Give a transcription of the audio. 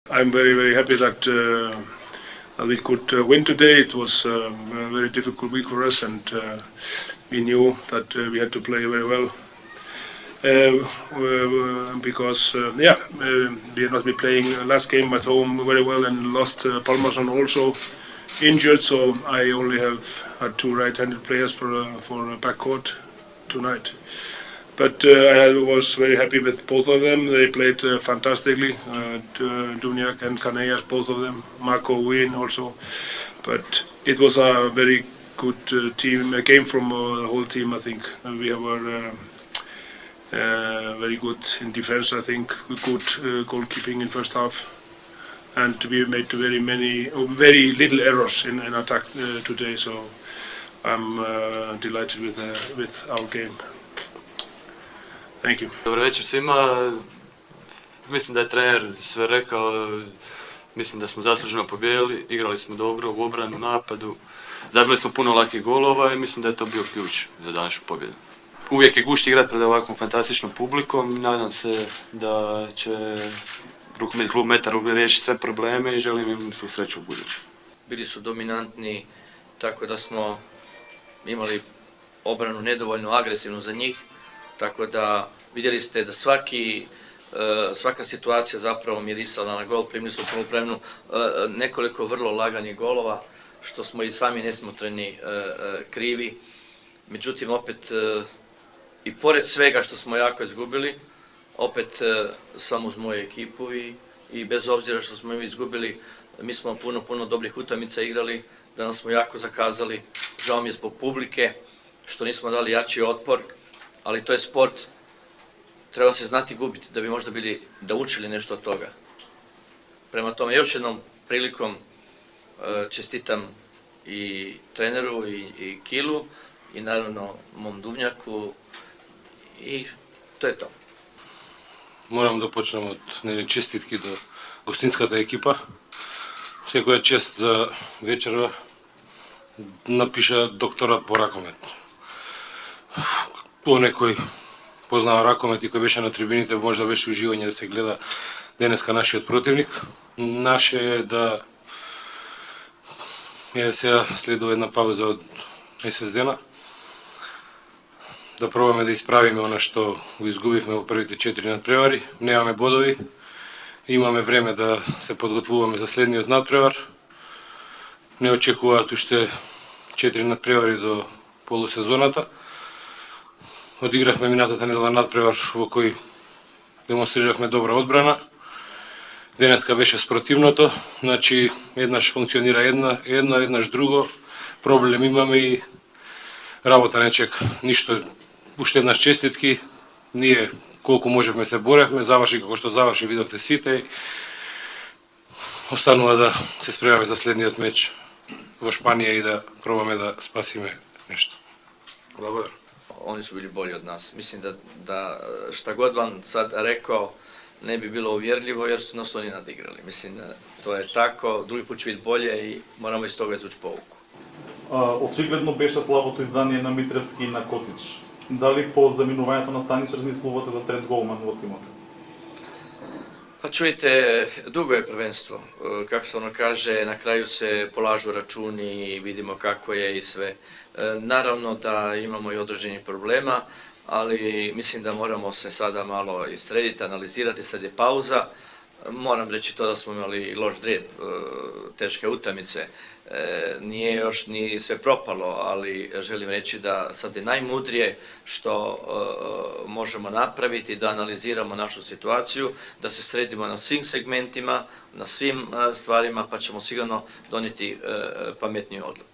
I'm very happy that we could win today. It was a very difficult week for us, and we knew that we had to play very well. Because we had not been playing last game at home very well and lost Palmason also injured, so I only have had two right-handed players for a backcourt tonight. But I was very happy with both of them. They played fantastically, Duniak and Canellas, both of them, Marco Wien also. But it was a very good game from the whole team, I think. And we were very good in defense, I think, good goalkeeping in first half. And we made very little errors in attack today, so I'm delighted with our game. Thank you. Dobar večer svima. Mislim da je trener sve rekao, mislim da smo zasluženo pobijedili, igrali smo dobro u obranu, napadu, zabili smo puno lakih golova i mislim da je to bio ključ za današnju pobjedu. Uvijek je gušt igrati pred ovakvom fantastičnom publikom, nadam se da će rukometni klub Metar riješiti sve probleme i želim im svu sreću u budućem. Bili su dominantni, tako da smo imali obranu nedovoljno agresivnu za njih, tako da vidjeli ste da svaka situacija zapravo mirisala na gol, primili su poluvremenu nekoliko vrlo laganih golova, što smo i sami nesmotreni krivi. Međutim, opet, i pored svega što smo jako izgubili, opet sam uz moju ekipu i bez obzira što smo izgubili, mi smo puno dobrih utakmica igrali, danas smo jako zakazali, žao mi je zbog publike, što nismo dali jači otpor, ali to je sport, treba se znati gubiti da bi možda bili, da učili nešto od toga. Prema tome, još jednom prilikom čestitam i treneru i Kilu i naravno mom Duvnjaku i to je to. Moram da počnem od čestitki do gostinskата екипа. Секоја чест за вечера напиша докторат по ракомет. Оне кој познава ракомет и кој беше на трибините, можда беше уживање да се гледа денеска нашиот противник. Наше е да сега следува една пауза од месец дена, да пробаме да исправиме она што го изгубивме во првите 4 надпревари. Немаме бодови, имаме време да се подготвуваме за следниот надпревар. Не очекуваат уште 4 надпревари до полусезоната. Одигравме минатата недела надпревар во кој демонстриравме добра одбрана. Денеска беше спротивното, значи еднаш функционира едно, еднаш друго. Проблем имаме и работа не чека. Ништо, уште еднаш честитки. Ние колку можевме се боревме, заврши како што заврши, видовте сите. Останува да се спремаме за следниот меч во Шпанија и да пробаме да спасиме нешто. Благодарам. Oni su bili bolji od nas. Mislim da šta god vam sad rekao ne bi bilo uvjerljivo jer su nas oni nadigrali. Mislim da to je tako, drugi put će biti bolje i moramo iz toga izvući pouku. Очигледно беше слабото издание на Митревски и на Коцич. Дали по заминувањето на Станич размислувате за трет голман во тимот? Pa čujte, dugo je prvenstvo. Kako se ono kaže, na kraju se polažu računi i vidimo kako je i sve. Naravno da imamo i određenih problema, ali mislim da moramo se sada malo i srediti, analizirati, sad je pauza. Moram reći to da smo imali loš drijeb, teške utakmice. Nije još ni sve propalo, ali želim reći da sad je najmudrije što možemo napraviti, da analiziramo našu situaciju, da se sredimo na svim segmentima, na svim stvarima, pa ćemo sigurno donijeti pametniju odluku.